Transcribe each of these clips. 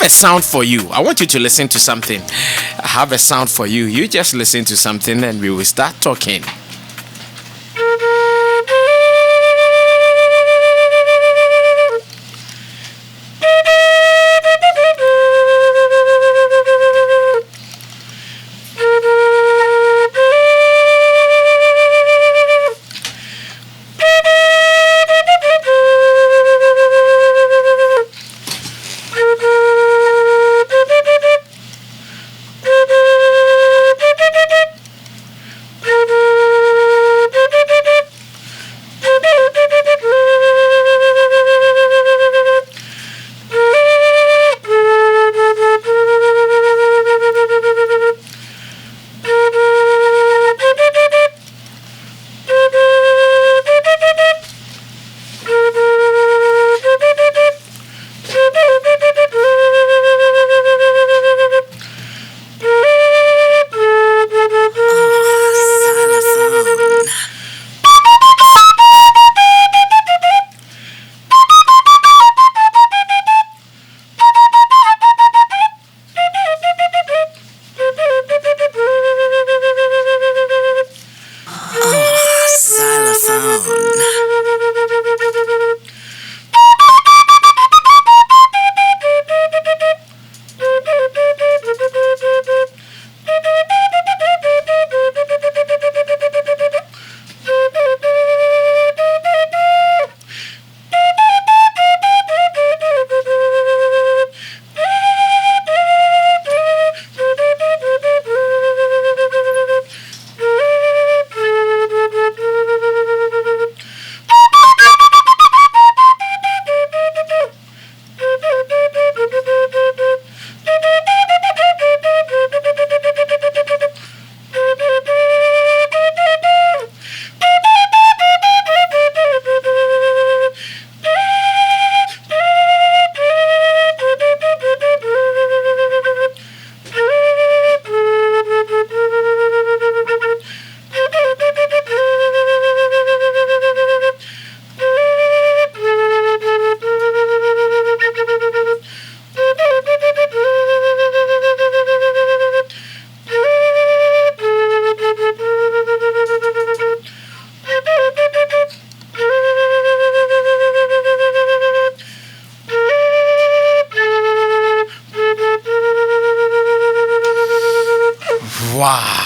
a sound for you. I want you to listen to something. I have a sound for you. You just listen to something and we will start talking. Wow.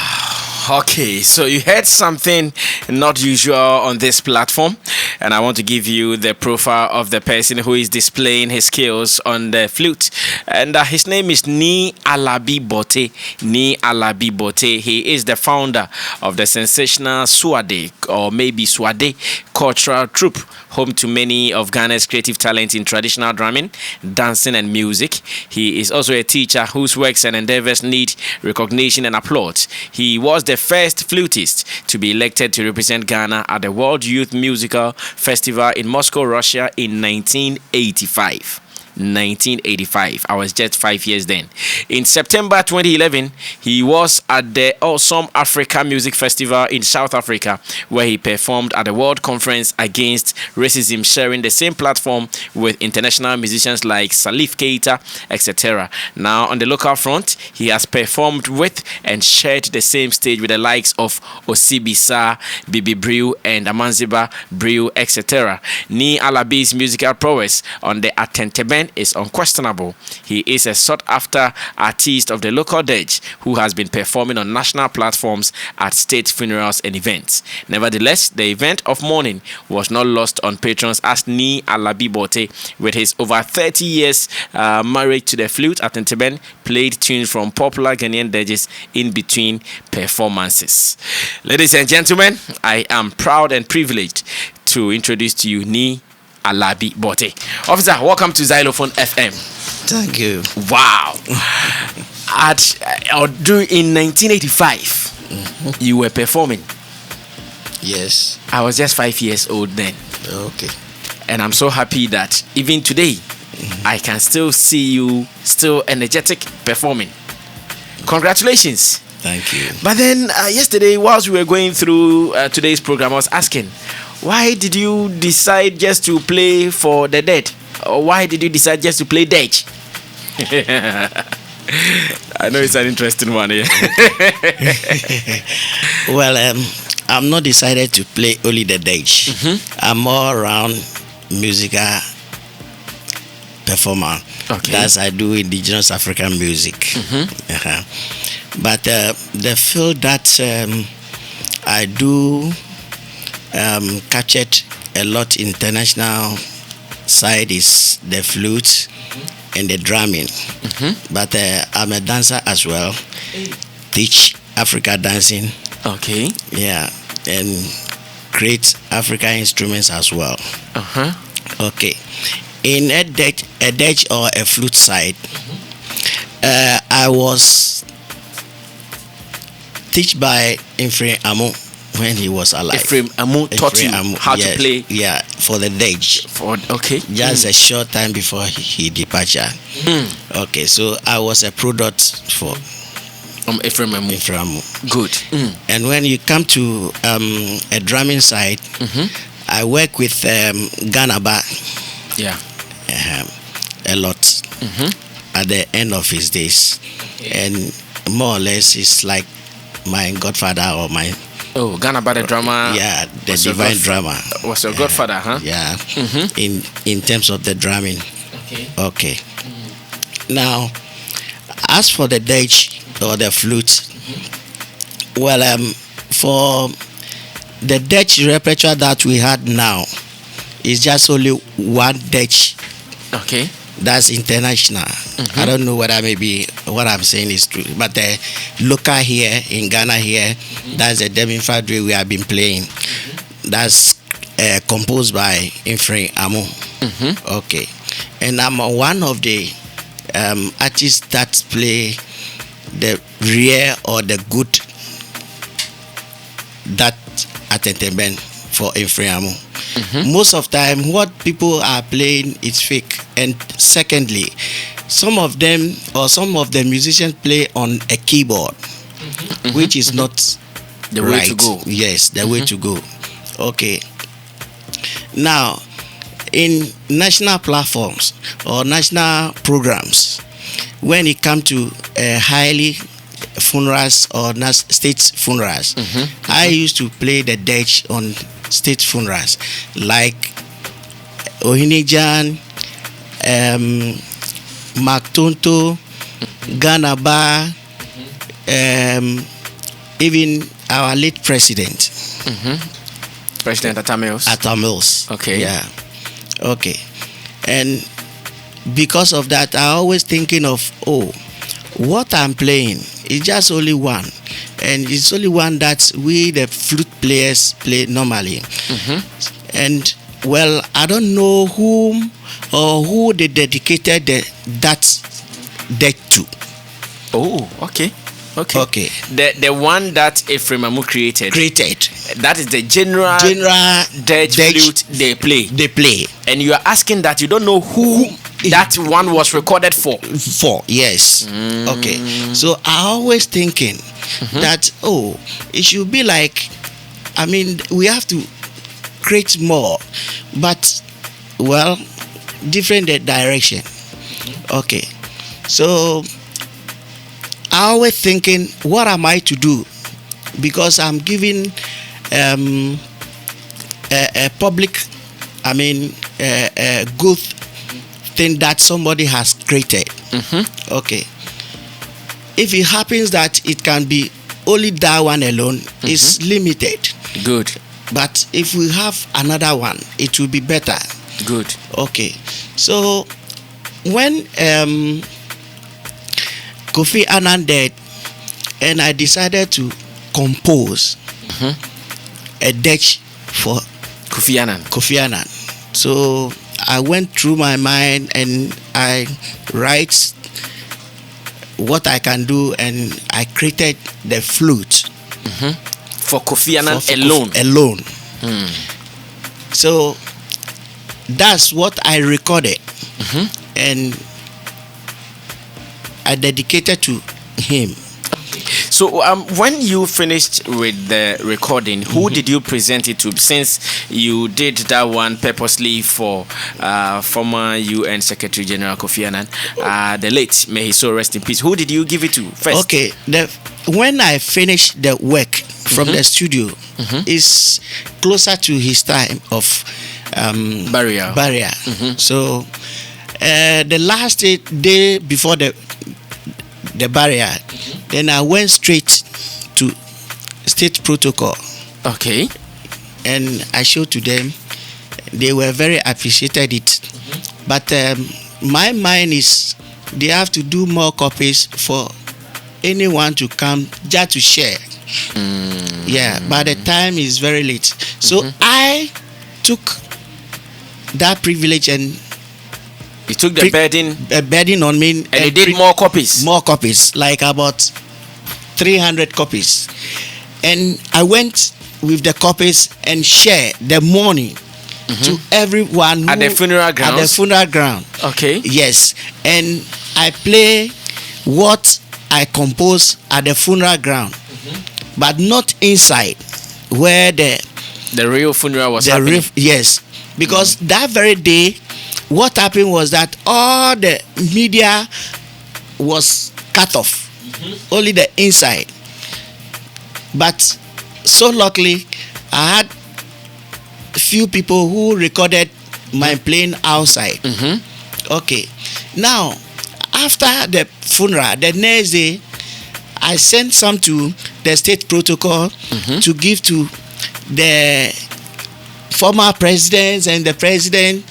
Okay, so you heard something not usual on this platform, and I want to give you the profile of the person who is displaying his skills on the flute. And his name is Nii Alabi Bortey. Nii Alabi Bortey. He is the founder of the sensational Swade, or maybe Swade, cultural troupe, home to many of Ghana's creative talent in traditional drumming, dancing, and music. He is also a teacher whose works and endeavors need recognition and applause. He was the first flutist to be elected to represent Ghana at the World Youth Musical Festival in Moscow, Russia in 1985. 1985. I was just 5 years then. In September 2011, he was at the Awesome Africa Music Festival in South Africa, where he performed at the World Conference Against Racism, sharing the same platform with international musicians like Salif Keita, etc. Now, on the local front, he has performed with and shared the same stage with the likes of Osibisa, Bibi Brew, and Amanziba Brew, etc. Nii Alabi's musical prowess on the Atenteben is unquestionable. He is a sought-after artist of the local Dirge who has been performing on national platforms at state funerals and events. Nevertheless, the event of mourning was not lost on patrons as Nii Alabi Bortey, with his over 30 years marriage to the flute at Nteben, played tunes from popular Ghanaian Dirges in between performances. Ladies and gentlemen, I am proud and privileged to introduce to you Nii Alabi Bortey. Officer, welcome to Xylophone FM. Thank you. Wow. In 1985, you were performing. Yes. I was just 5 years old then. Okay. And I'm so happy that even today, I can still see you still energetic performing. Congratulations. Thank you. But then yesterday, whilst we were going through today's program, I was asking, why did you decide just to play for the dead? Or why did you decide just to play Dirge? I know it's an interesting one. Yeah. Well, I'm not decided to play only the Dirge. I'm more around musical performer. Okay. That's I do indigenous African music. But the field that I do captured a lot international side is the flute and the drumming. But I'm a dancer as well. Teach Africa dancing. Okay. Yeah, and create African instruments as well. Okay. In a Dirge or a flute side, I was taught by Ephraim Amu when he was alive. Ephraim Amu taught you how to play? Yeah, for the Dirge. Okay. Just a short time before he departure. Okay, so I was a product for Ephraim Amu. Good. And when you come to a drumming side, I work with Ganaba. Yeah. A lot at the end of his days, and more or less it's like my godfather or my Ganaba the drummer. Yeah, the divine drummer was your godfather, huh? Yeah. In terms of the drumming. Okay. Now, as for the Dirge or the flute, well, for the Dirge repertoire that we had now, it's just only one Dirge. Okay. That's international. I don't know whether maybe what I'm saying is true, but the local here in Ghana here, that's the Demifadre we have been playing. That's composed by Ephraim Amu. Okay. And I'm one of the artists that play the rare or the good that entertainment for Ephraim Amu. Most of time what people are playing is fake, and secondly, some of them or some of the musicians play on a keyboard, which is not the right. way to go. Yes, the way to go. Okay. Now, in national platforms or national programs, when it comes to highly funerals or state funerals, I used to play the Dirge on state funerals, like Ohinijan, Maktonto, Ganaba, even our late president. President Atamils. Okay. Yeah. Okay. And because of that, I always thinking of, what I'm playing is just only one, and it's only one that we the flute players play normally. And well, I don't know whom or who they dedicated that deck to. Okay. The one that Ephraim Amu created. That is the general Dirge flute they play. And you are asking that you don't know who that one was recorded for. Yes. Okay. So I always thinking that it should be like, I mean, we have to create more, but well, different direction. Okay. So I always thinking, what am I to do? Because I'm giving a public, I mean, a good thing that somebody has created. Okay. If it happens that it can be only that one alone, it's limited. Good. But if we have another one, it will be better. Good. Okay. So when Kofi Annan died, and I decided to compose a Dirge for Kofi Annan. So I went through my mind and I write what I can do, and I created the flute for Kofi Annan alone. So that's what I recorded, and I dedicated to him. So when you finished with the recording, who did you present it to? Since you did that one purposely for former UN Secretary General Kofi Annan, the late, may he so rest in peace. Who did you give it to first? Okay, when I finished the work from the studio, is closer to his time of Barrier. So the last day before the barrier, then I went straight to state protocol. Okay. And I showed to them. They were very appreciated it. But my mind is they have to do more copies for anyone to come just to share. Yeah, but the time is very late. So I took that privilege and you took the burden on me, and you did more copies. More copies, like about 300 copies. And I went with the copies and shared the money to everyone at the funeral ground. At the funeral ground. Okay. Yes, and I play what I composed at the funeral ground, but not inside where the real funeral was happening. Yes, because that very day, what happened was that all the media was cut off, only the inside. But so luckily, I had few people who recorded my playing outside. Okay, now after the funeral, the next day, I sent some to the state protocol to give to the former presidents and the president.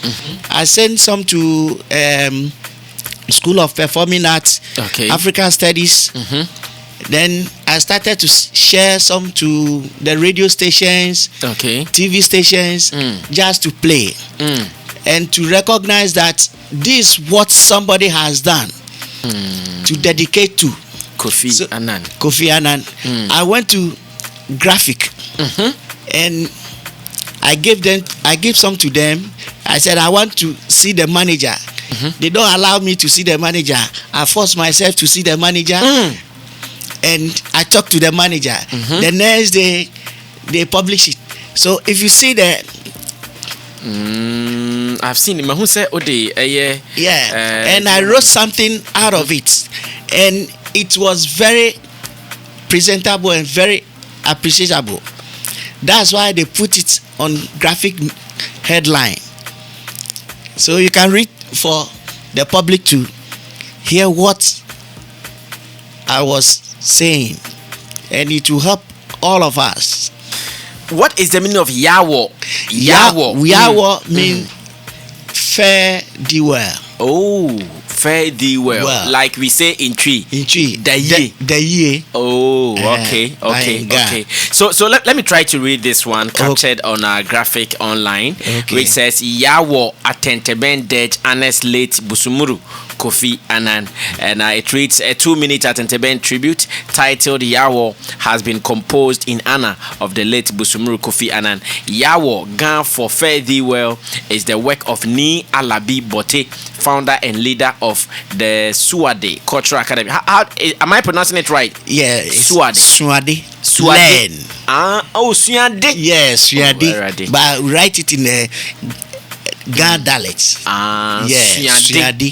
I sent some to School of Performing Arts, African Studies. Then I started to share some to the radio stations, TV stations, just to play and to recognize that this is what somebody has done to dedicate to Kofi Annan. Kofi Annan. I went to graphic and I gave some to them. I said I want to see the manager. They don't allow me to see the manager. I forced myself to see the manager. And I talked to the manager. The next day, they publish it. So if you see the, I've seen him. Who said, and I wrote something out of it, and it was very presentable and very appreciable. That's why they put it on graphic headline, so you can read for the public to hear what I was saying, and it will help all of us. What is the meaning of Yawo? Yawo means fare thee well. Oh, fare thee well. Like we say in tree. In tree. The year. Oh, okay. So let me try to read this one captured on our graphic online, which says Yawo Atenteben Dirge Honest Late Busumuru Kofi Annan, and it reads a 2-minute Atenteben tribute titled Yawo has been composed in honor of the late Busumuru Kofi Annan. Yawo Gan for Fare Thee Well is the work of Nii Alabi Bortey, founder and leader of the Suade Cultural Academy. How am I pronouncing it right? Yeah, Suade. Suade. Yes, Suade. But write it in a Ghana dialects.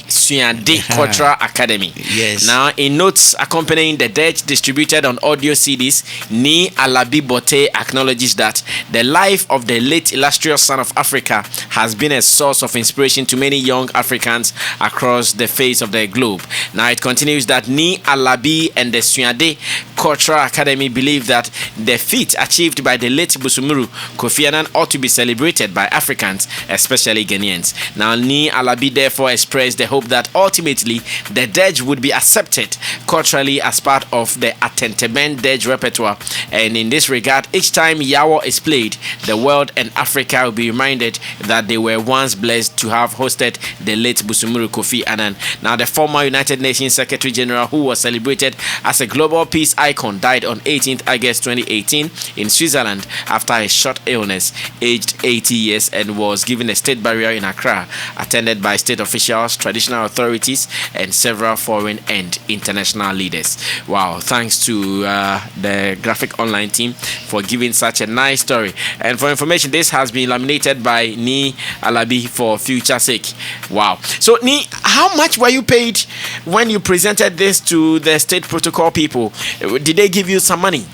Suade Cultural Academy. Yes. Now, in notes accompanying the Dirge distributed on audio CDs, Nii Alabi Bortey acknowledges that the life of the late illustrious son of Africa has been a source of inspiration to many young Africans across the face of the globe. Now, it continues that Nii Alabi and the Suade Cultural Academy believe that the feat achieved by the late Busumuru Kofi Annan ought to be celebrated by Africans, especially Ghanaians. Now, Nii Alabi therefore expressed the hope that ultimately the Dirge would be accepted culturally as part of the Atenteben Dirge repertoire, and in this regard, each time Yawo is played, the world and Africa will be reminded that they were once blessed to have hosted the late Busumuru Kofi Annan. Now, the former United Nations Secretary General, who was celebrated as a global peace icon, died on 18th August 2018 in Switzerland after a short illness, aged 80 years, and was given a state burial in Accra, attended by state officials, traditional authorities, and several foreign and international national leaders. Wow, thanks to the graphic online team for giving such a nice story. And for information, this has been laminated by Nii Alabi for future sake. Wow. So Nii, how much were you paid when you presented this to the state protocol people? Did they give you some money?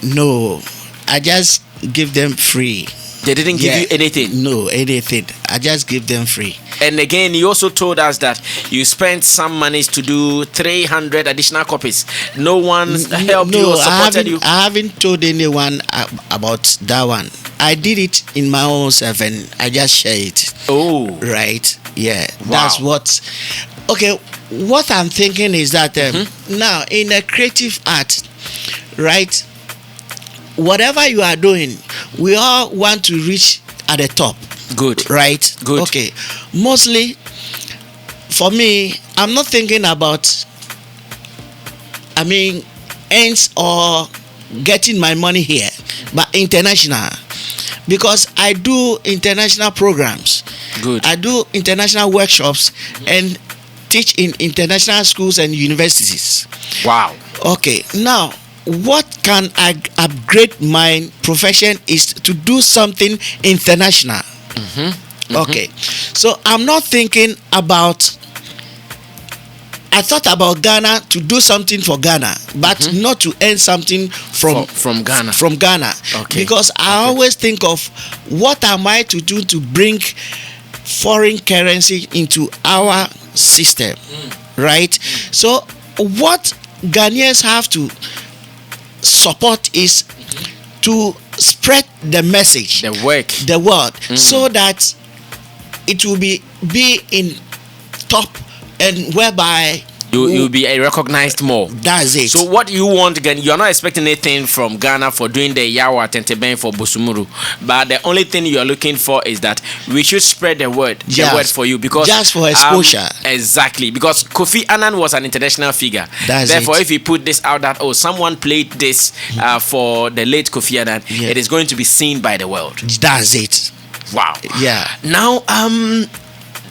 No, I just give them free. They didn't give you anything? No, anything. I just give them free. And again, you also told us that you spent some monies to do 300 additional copies. No one helped you or supported you? I haven't told anyone about that one. I did it in my own self and I just share it. Oh. Right? Yeah. Wow. That's what... Okay, what I'm thinking is that now, in a creative art, right, whatever you are doing, we all want to reach at the top. Good. Right? Good. Okay. Mostly, for me, I'm not thinking about, ends or getting my money here, but international. Because I do international programs. Good. I do international workshops and teach in international schools and universities. Wow. Okay. Now, what can I upgrade my profession is to do something international. Okay. So I'm not thinking about... I thought about Ghana to do something for Ghana, but not to earn something from Ghana. From Ghana. Okay. Because I always think of what am I to do to bring foreign currency into our system, right? So what Ghanaians have to support is to spread the message, the word, so that it will be in top, and whereby you'll be recognized more. That's it. So what you want again, you're not expecting anything from Ghana for doing the Yawa Tenteben for Busumuru, but the only thing you're looking for is that we should spread the word for you, because just for exposure. Exactly, because Kofi Annan was an international figure. Therefore, if you put this out that someone played this for the late Kofi Annan, it is going to be seen by the world. That's it. Wow. Yeah. Now,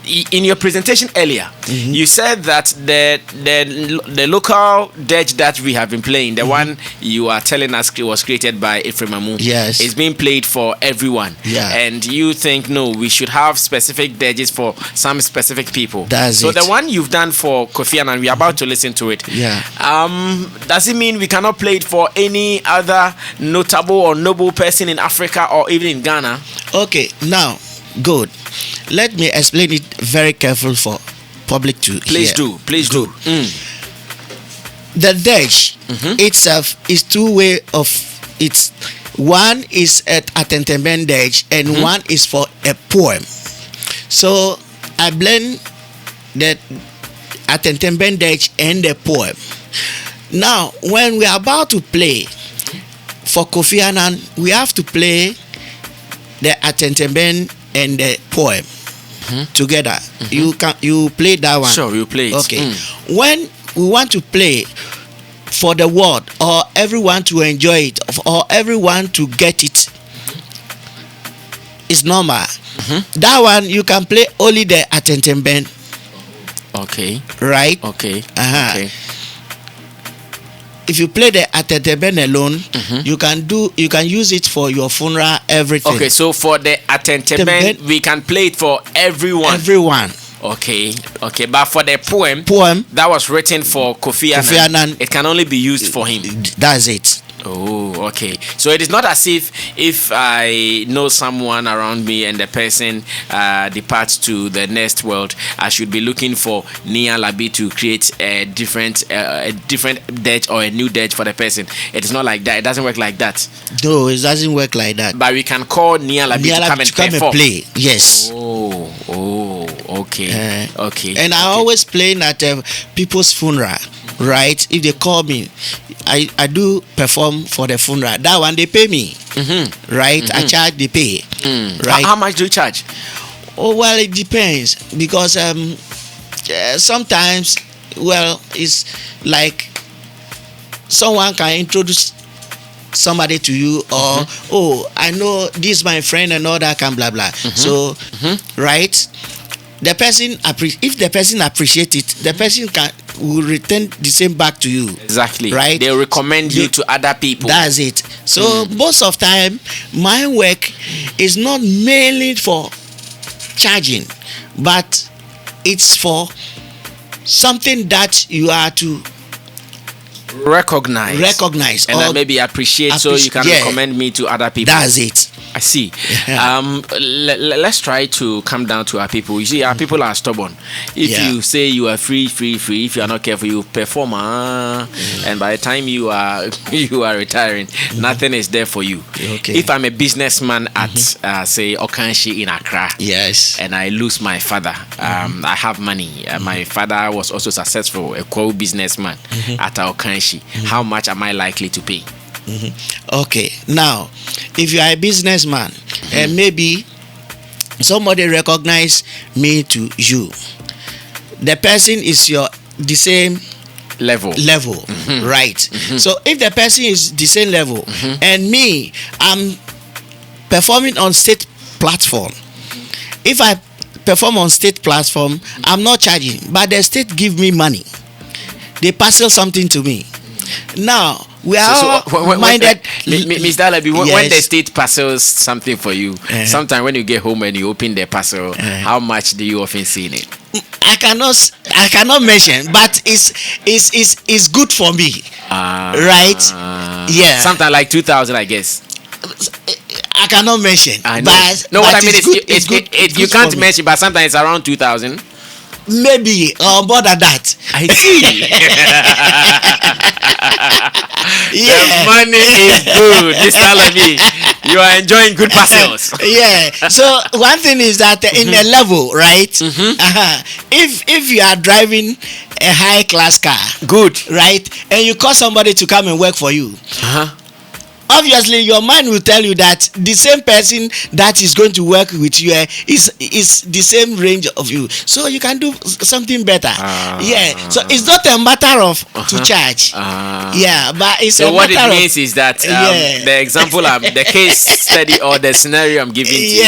in your presentation earlier, you said that the local dirge that we have been playing, the one you are telling us was created by Ephraim Amu, is being played for everyone. Yeah. And you think, no, we should have specific dirges for some specific people. That's it. The one you've done for Kofi Annan, we are about to listen to it. Yeah. Does it mean we cannot play it for any other notable or noble person in Africa or even in Ghana? Okay, now, good. Let me explain it very careful for public to Please hear. Please do. The Dirge itself is two way of it. One is at Atenteben Dirge and one is for a poem. So I blend the Atenteben Dirge and the poem. Now, when we are about to play for Kofi Annan, we have to play the Atenteben and the poem together. You play that one. Sure, you play it. Okay. When we want to play for the world, or everyone to enjoy it, or everyone to get it, it's normal. That one you can play only the Atenteben. Okay. Right? Okay. Okay. If you play the Atenteben alone, you can use it for your funeral, everything. Okay, so for the Atenteben, we can play it for everyone. Everyone. Okay. But for the poem that was written for Kofi Annan, it can only be used for him. That's it. Oh, okay. So it is not as if I know someone around me and the person departs to the next world, I should be looking for Nii Alabi to create a different dirge or a new dirge for the person. It is not like that. It doesn't work like that. No, it doesn't work like that. But we can call Nii Alabi to come and play. Yes. Oh, okay. Okay. And I always play at people's funeral. Right? If they call me, I do perform for the funeral. That one they pay me. Right? I charge, they pay. Right? How much do you charge? Oh, well, it depends, because sometimes, it's like someone can introduce somebody to you, or I know this my friend and all that can blah blah. So right, the person if the person appreciate it, the person will return the same back to you. Exactly. Right? They'll recommend you to other people. That's it. So most of time, my work is not mainly for charging, but it's for something that you are to recognize and then maybe appreciate, so you can recommend me to other people. That's it. I see. Let's try to come down to our people. You see, our people are stubborn. If you say you are free, if you are not careful, you perform, and by the time you are retiring, nothing is there for you. Okay. If I'm a businessman at say Okanshi in Accra, yes, and I lose my father, I have money. My father was also successful, a co-businessman at Okanshi. How much am I likely to pay? Okay, now if you are a businessman and maybe somebody recognize me to you, the person is the same level, right? So if the person is the same level and me, I'm performing on state platform, if I perform on state platform, I'm not charging, but the state give me money, they parcel something to me. Now we are minded. Mr. Alabi, when the state parcels something for you, sometimes when you get home and you open the parcel, how much do you often see in it? I cannot mention, but it's good for me, right? Yeah, something like 2,000, I guess. I cannot mention. But what I mean is you can't mention, but sometimes it's around 2,000. Maybe or more than that. I see. The money is good, Mr. Alabi. You are enjoying good parcels. Yeah. So one thing is that in a level, right? If you are driving a high class car, good, right, and you call somebody to come and work for you, obviously your mind will tell you that the same person that is going to work with you is the same range of you, so you can do something better. So it's not a matter of to charge, but it's so a what matter it means is that the example the case study or the scenario I'm giving to you,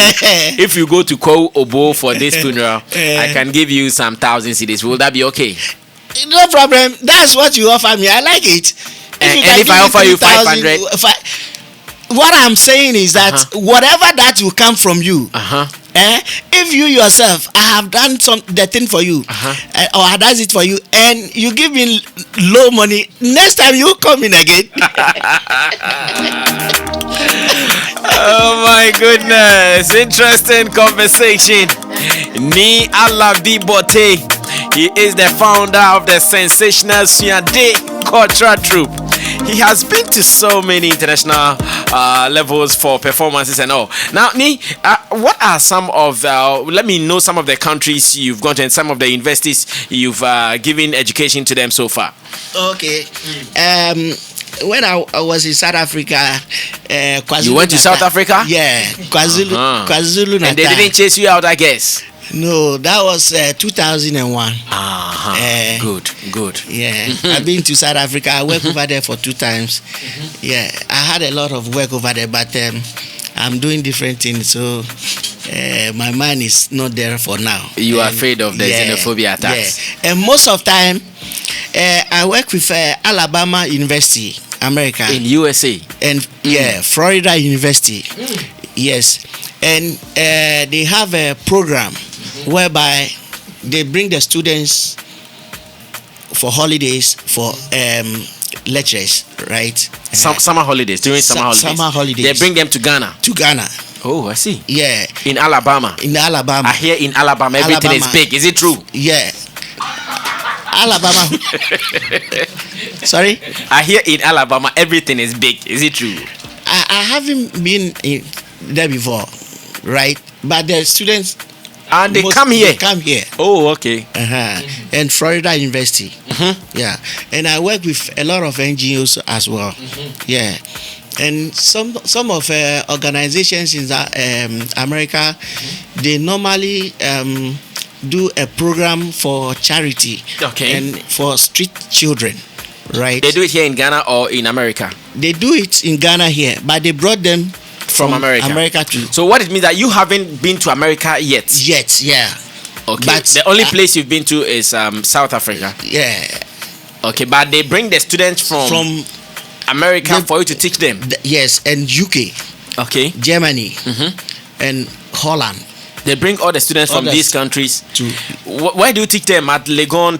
if you go to call Obo for this funeral, I can give you some 1,000 cedis. Will that be okay? No problem. That's what you offer me. I like it. If I offer you 500, what I'm saying is that whatever that will come from you, if you yourself, I have done the thing for you, or I does it for you, and you give me low money, next time you come in again. Oh my goodness, interesting conversation. Nii Alabi Bortey, he is the founder of the sensational Suade cultural troupe. He has been to so many international levels for performances and all. Now, Nii, what are some of let me know some of the countries you've gone to and some of the universities you've given education to them so far. Okay. When I was in South Africa, KwaZulu. You went to South Africa? Yeah, KwaZulu Natal. And they didn't chase you out, I guess. No, that was 2001. Good. Yeah, I've been to South Africa. I worked over there for 2 times. Yeah, I had a lot of work over there, but I'm doing different things, so my mind is not there for now. You are afraid of the xenophobia attacks? Yeah. And most of time, I work with Alabama University, America. In USA? And Florida University. Yes. And they have a program whereby they bring the students for holidays for lectures, right? Summer holidays, during summer holidays. They bring them to Ghana. Oh, I see. Yeah. In Alabama. I hear in Alabama everything is big. Is it true? Yeah. Alabama. Sorry? I hear in Alabama everything is big. Is it true? I haven't been there before, right? But the students and they come here. Oh, okay. And Florida University. Yeah. And I work with a lot of NGOs as well. Yeah. And some of organizations in America, they normally do a program for charity and for street children, right? They do it here in Ghana or in America? They do it in Ghana here, but they brought them from America too. So what it means that you haven't been to America yet? Yeah. Okay. But the only place you've been to is South Africa. Yeah. Okay, but they bring the students from America for you to teach them. Yes, and UK. Okay. Germany. And Holland. They bring all the students from these countries to. Where do you teach them? At Legon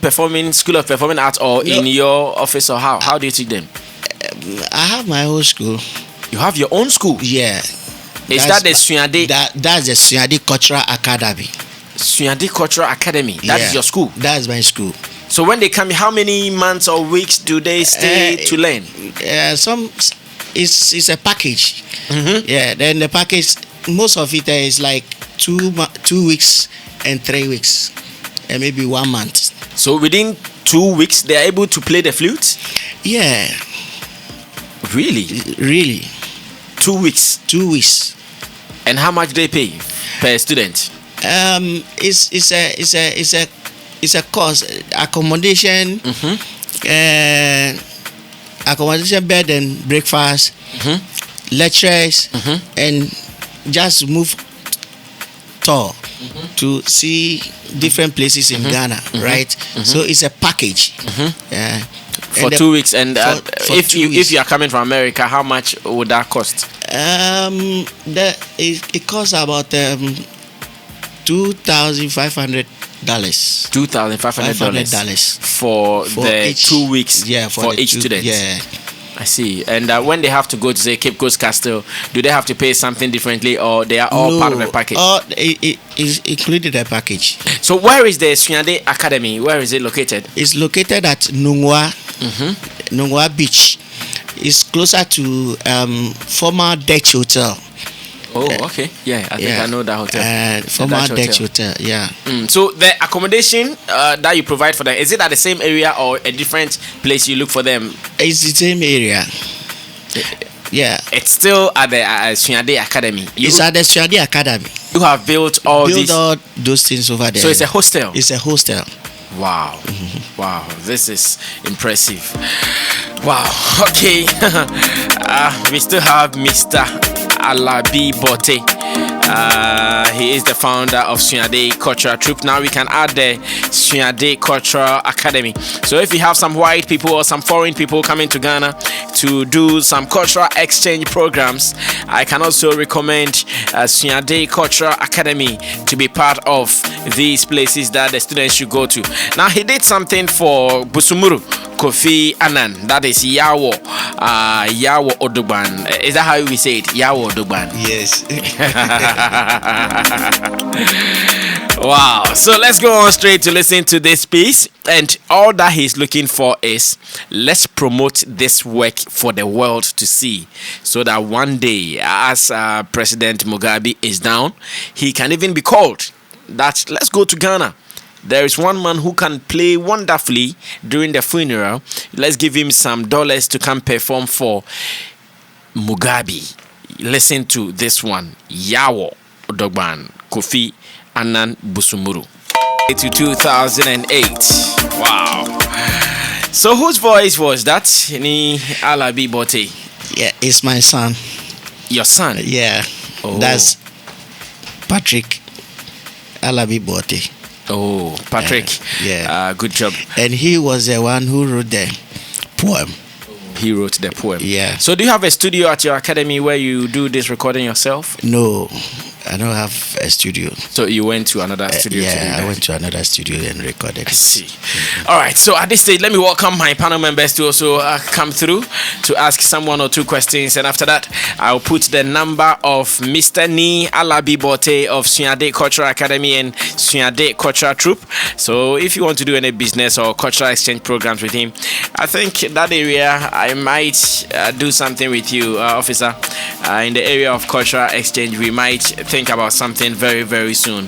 School of Performing Arts, or in your office, or how? How do you teach them? I have my own school. You have your own school? Yeah. Is that the Sunyade? That's the Sunyade Cultural Academy. Sunyade Cultural Academy. That is your school. That's my school. So when they come, how many months or weeks do they stay to learn? It's a package. Yeah. Then the package, most of it is like 2 weeks and 3 weeks, and maybe 1 month. So within 2 weeks, they are able to play the flute? Yeah. Really? 2 weeks. 2 weeks. And how much they pay per student? It's a cost, accommodation, accommodation, bed and breakfast, lectures, and just move tour to see different places in Ghana, right? So it's a package. Yeah. For 2 weeks, and if you are coming from America, how much would that cost? It costs about $2,500. $2,500 for the each, 2 weeks. Yeah, for each student. Yeah. I see. And when they have to go to say Cape Coast Castle, do they have to pay something differently, or they are all part of the package? It is included a package. So where is the Sunyade Academy? Where is it located? It's located at Nungwa Beach. It's closer to former Dirge Hotel. Oh, okay. Yeah, I think I know that hotel. Former Dirge Hotel, yeah. So the accommodation that you provide for them, is it at the same area or a different place you look for them? It's the same area. Yeah. It's still at the Sunyade Academy. It's at the Sunyade Academy. You have built all those things over there. So it's a hostel? It's a hostel. Wow. Wow, this is impressive. Wow. Okay. We still have Mr. Alabi Bortey. He is the founder of Sunyade Cultural Troupe. Now we can add the Sunyade Cultural Academy. So if you have some white people or some foreign people coming to Ghana to do some cultural exchange programs, I can also recommend Sunyade Cultural Academy to be part of these places that the students should go to. Now he did something for Busumuru, Kofi Annan. That is Yawo Odogban. Is that how we say it? Yawo Odogban. Yes. Wow. So let's go on straight to listen to this piece. And all that he's looking for is, let's promote this work for the world to see, so that one day, as President Mugabe is down, he can even be called that let's go to Ghana. There is one man who can play wonderfully during the funeral. Let's give him some dollars to come perform for Mugabe. Listen to this one. Yawo Odogban, Kofi Annan Busumuru. To 2008. Wow. So whose voice was that? Nii Alabi Bortey. Yeah, it's my son. Your son? Yeah. Oh. That's Patrick Alabi Bortey. Oh, Patrick. Yeah. Good job. And he was the one who wrote the poem. He wrote the poem. Yeah. So do you have a studio at your academy where you do this recording yourself? No, I don't have a studio. So you went to another studio? Yeah, I went to another studio and recorded. I see. All right. So at this stage, let me welcome my panel members to also come through to ask some 1 or 2 questions. And after that, I'll put the number of Mr. Nii Alabi Bortey of Sunyade Cultural Academy and Sunyade Cultural Troupe. So if you want to do any business or cultural exchange programs with him, I think that area I might do something with you, officer. In the area of cultural exchange, we might think about something very, very soon.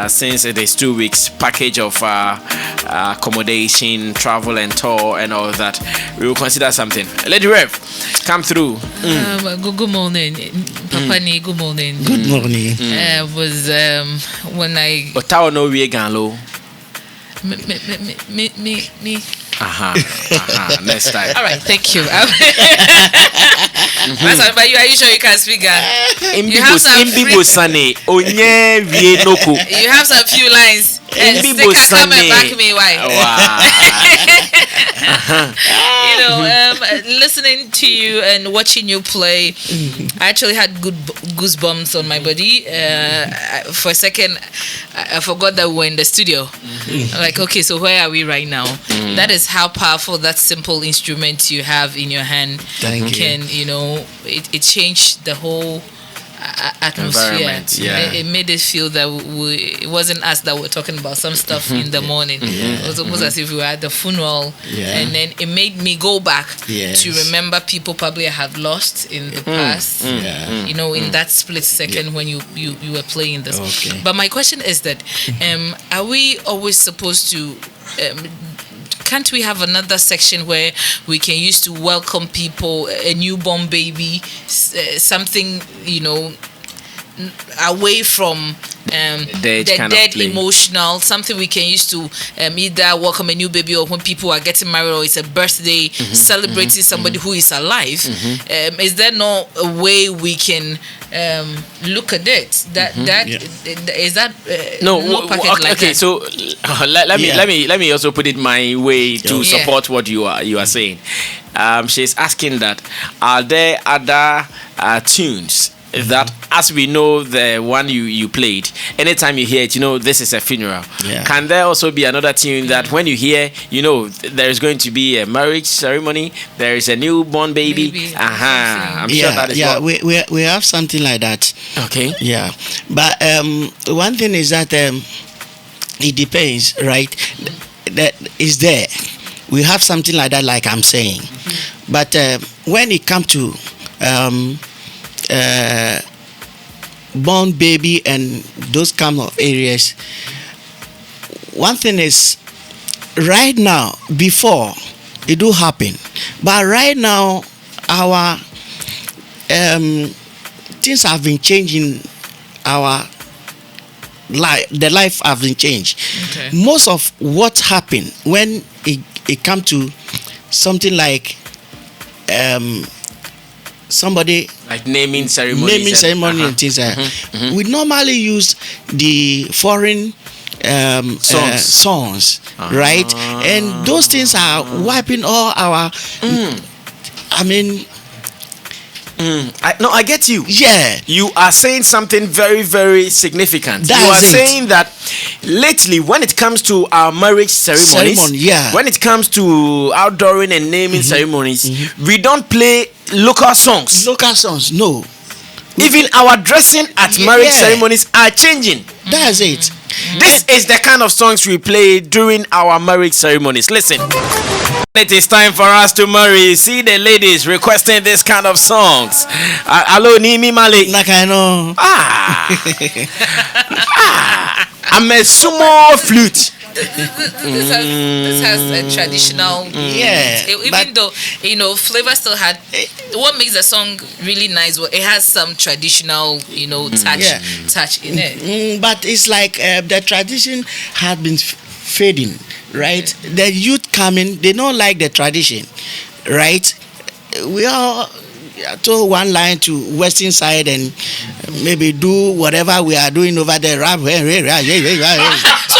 Since it is 2 weeks package of accommodation, travel and tour and all that, we will consider something. Lady Rev, come through. Good morning, Papa Nii. Good morning. Good morning. Was when I. Otawa no we ganlo. Me. Next time. All right, thank you. But are you sure you can speak Ghana? You have some few lines. Come and back me. Why? Listening to you and watching you play, I actually had good goosebumps on my body. For a second, I forgot that we were in the studio. Like, okay, so where are we right now? That is how powerful that simple instrument you have in your hand can, it changed the whole atmosphere. It made it feel that it wasn't us that were talking about some stuff in the morning. It was almost as if we were at the funeral, and then it made me go back to remember people probably I had lost in the past. In that split second when you were playing this. But my question is that are we always supposed to can't we have another section where we can use to welcome people, a newborn baby, something, away from the dead emotional, something we can use to either welcome a new baby, or when people are getting married, or it's a birthday, celebrating somebody who is alive. Is there no a way we can look at it? Is that okay. So let me also put it my way to support what you are saying. She's asking that are there other tunes that, as we know, the one you played, anytime you hear it, this is a funeral. Can there also be another tune that when you hear, there is going to be a marriage ceremony, there is a newborn baby? I'm sure that is we have something like that. Okay. Yeah, but one thing is that it depends, right? That is there. We have something like that, like I'm saying, but when it comes to born baby and those kind of areas, one thing is, right now, before it do happen, but right now our things have been changing. Our the life have been changed. Most of what happened when it come to something like somebody like naming ceremony and things like that. We normally use the foreign songs, right? And those things are wiping all our I get you. Yeah. You are saying something very, very significant. You are saying that lately, when it comes to our marriage ceremonies, when it comes to outdooring and naming ceremonies, we don't play local songs. Local songs, no. Even our dressing at marriage ceremonies are changing. That's it. This is the kind of songs we play during our marriage ceremonies. Listen. It is time for us to marry. See the ladies requesting this kind of songs. Hello, Nimi Malik. Nakano. I'm a sumo flute. This has a traditional, even though Flavor still had what makes the song really nice. Well, it has some traditional, touch in it. But it's like the tradition had been fading, right? The youth coming, they don't like the tradition, right? We are told one line to western side and maybe do whatever we are doing over there. So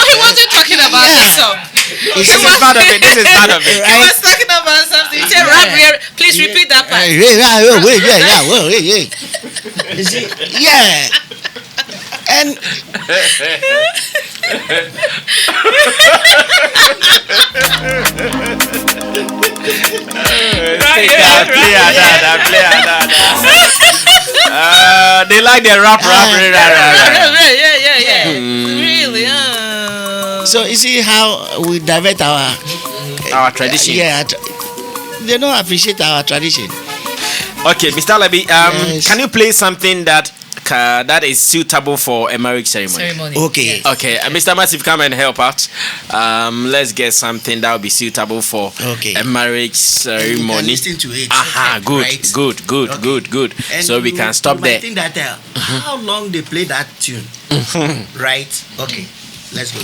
he wasn't talking about the song. This is part of it. Right? He was talking about something. He said, please repeat that part. You see, and they like the rap. Really? So you see how we divert our tradition. They don't appreciate our tradition. Okay, Mr. Alabi, can you play something that is suitable for a marriage ceremony? Okay. Okay, Mr. Massive, come and help out. Let's get something that will be suitable for a marriage ceremony. Listen to it. Good. And so we can stop there. I think that how long they play that tune, right? Okay, let's go.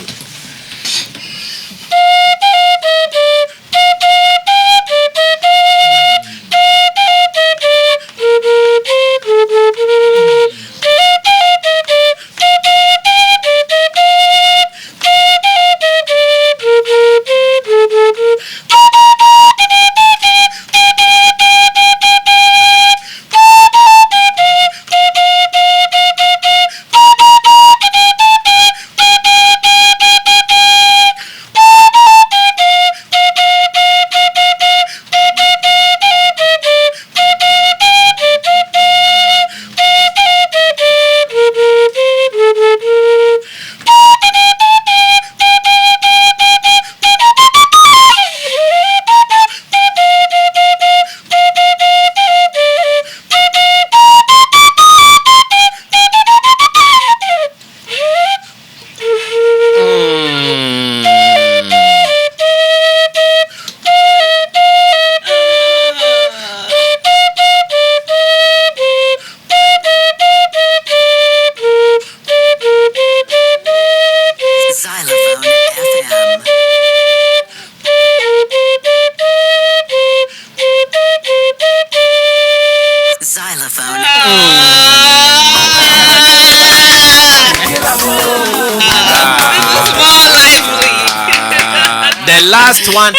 last one.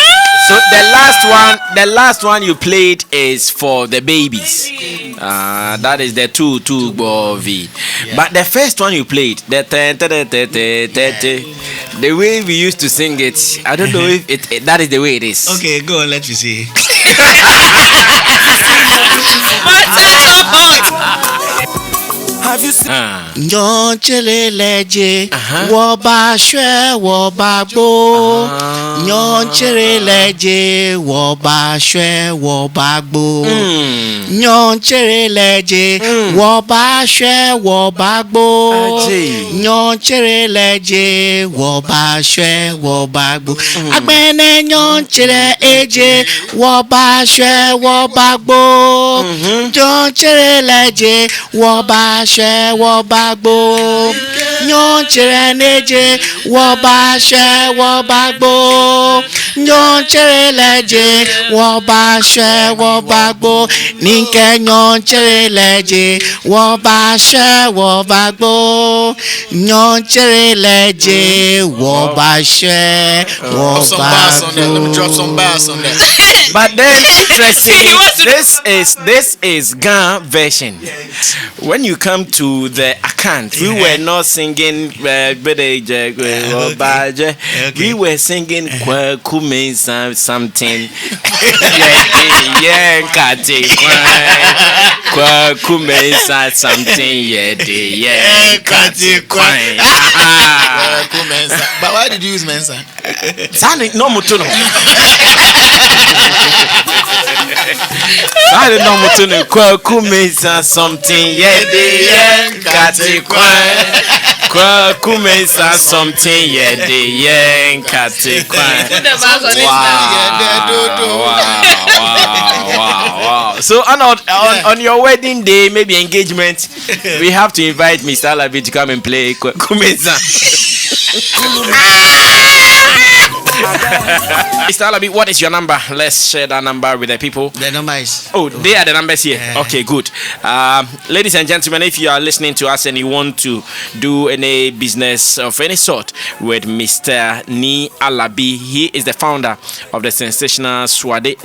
So the last one you played is for the babies. That is the two bovi. But the first one you played, the way we used to sing it, I don't know if that is the way it is. Okay, go on, let me see. Have you seen? Nyon chele leje, woba shwe woba gbo. Nyon chele leje, woba shwe woba gbo. Nyon chele leje, woba shwe woba gbo. Nyon chele leje, woba shwe woba gbo. Agbene nyon chele eje, woba shwe woba gbo. Nyon chele leje, woba shwe woba gbo. Nyon chere neje woba she woba gbo. Nyon chere leje woba she woba gbo. Ninke nyon chere leje woba she woba gbo. Nyon chere leje woba she woba gbo. Let me drop some bass on that. But then interesting, this is Ghana version. When you come to the account, we were not singing we were singing Kwakume something. Yeah, Kati Kwakume something. Yeah, Kati But why did you use Mensa? Sani no mutuno. I don't know mutuno. Kwakume something. Yeah, Kati Kwakume something. Yeah, Kati Wow. So on your wedding day, maybe engagement, we have to invite Mr. Alabi to come and play Kumeza. Mr. Alabi, what is your number? Let's share that number with the people. The number is... Oh, they are the numbers here. Okay, good. Ladies and gentlemen, if you are listening to us and you want to do any business of any sort with Mr. Nii Alabi, he is the founder of the sensational Suade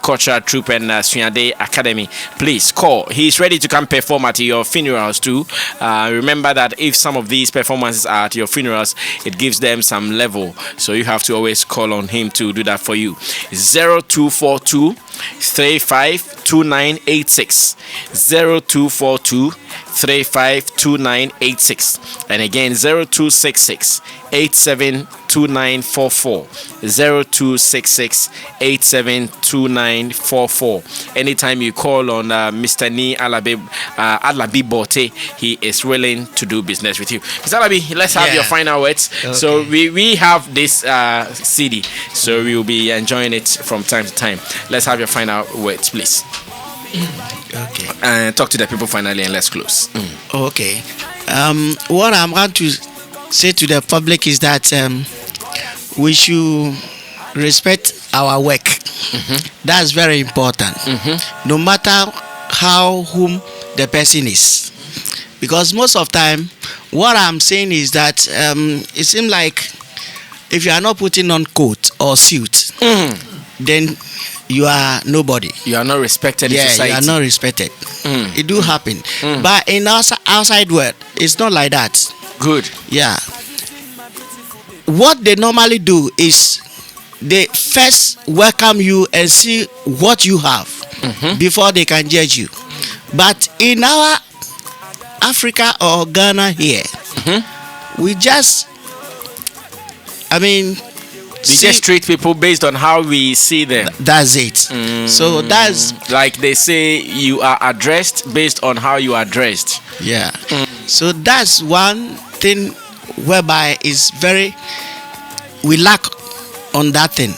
cultural troupe and Suade Academy. Please call. He's ready to come perform at your funerals too. Remember that if some of these performances are at your funerals, it gives them some level. So you have to always call on him to do that for you. 0242 352986 0242 352986 and again 0266 872944 0266 872944. Anytime you call on Mr. Nii Alabi Bortey, he is willing to do business with you. Mr. Alabi, let's have your final words. Okay. So we have this CD, so we will be enjoying it from time to time. Let's have your final words, please. Okay. And talk to the people finally and let's close. Okay. What I'm going to say to the public is that we should respect our work. That's very important. No matter whom the person is. Because most of the time, what I'm saying is that it seems like if you are not putting on coat or suit, then you are nobody. You are not respected in society. You are not respected. It do happen. But in outside world, it's not like that. Good. Yeah. What they normally do is they first welcome you and see what you have before they can judge you. But in our Africa or Ghana here, we just, we just treat people based on how we see them. That's it. So that's like they say, you are addressed based on how you are dressed. Yeah. So that's one thing whereby is we lack on that thing.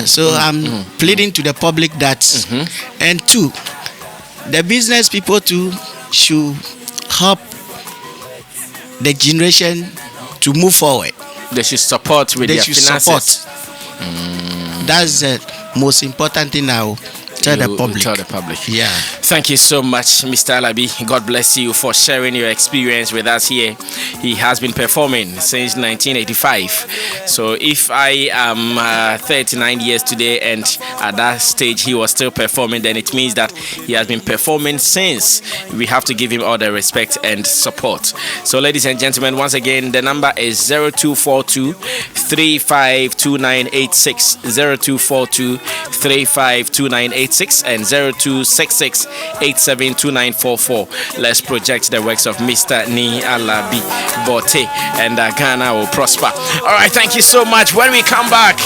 So I'm pleading to the public that, and two, the business people too should help the generation to move forward. They should support with their finances. That's the most important thing now. tell the You public. tell the public. Yeah. Thank you so much, Mr. Alabi. God bless you for sharing your experience with us here. He has been performing since 1985. So if I am 39 years today and at that stage he was still performing, then it means that he has been performing since. We have to give him all the respect and support. So ladies and gentlemen, once again, the number is 0242 352986, 0242 352986 and 0266 872944. Let's project the works of Mr. Nii Alabi Bortey, and Ghana will prosper. All right, thank you so much. When we come back,